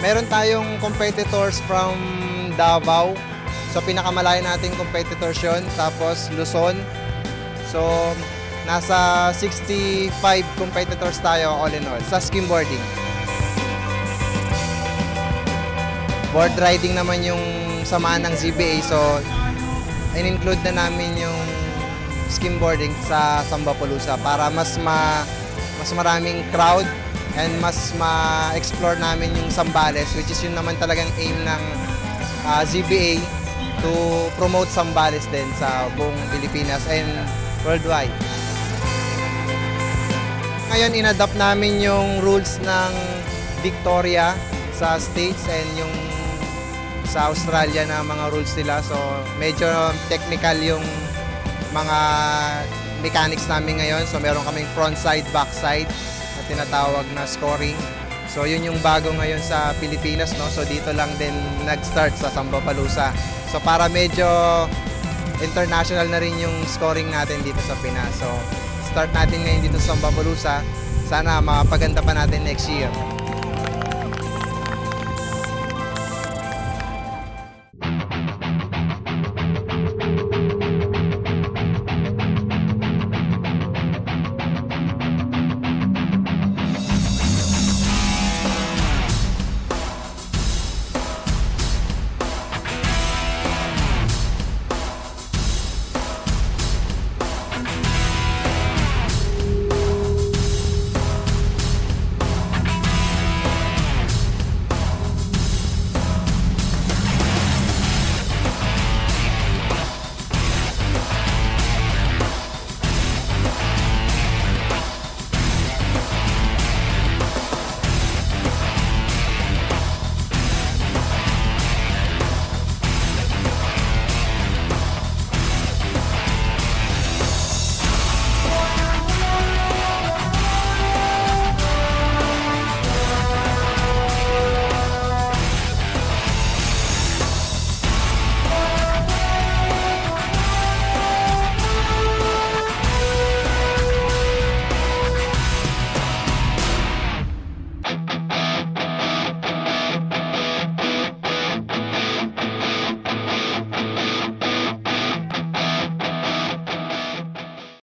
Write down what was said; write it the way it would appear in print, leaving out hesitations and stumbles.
Meron tayong competitors from Davao. So pinakamalayo nating competitors yun. Tapos Luzon. So nasa 65 competitors tayo all in all sa skimboarding. Board riding naman yung samahan ng ZBA. So in-include na namin yung skimboarding sa Sambapalooza para mas maraming crowd and mas ma-explore namin yung Zambales, which is yun naman talagang aim ng ZBA to promote Zambales din sa buong Pilipinas and worldwide. Ngayon, in-adapt namin yung rules ng Victoria sa States and yung sa Australia na mga rules nila. So, medyo technical yung mga mechanics namin ngayon. So, meron kaming front side, back side na tinatawag na scoring. So, yun yung bago ngayon sa Pilipinas, no? So, dito lang din nag-start sa Sambapalooza. So, para medyo international na rin yung scoring natin dito sa Pinas. So, start natin ngayon dito sa Sambapalooza. Sana makapaganda pa natin next year.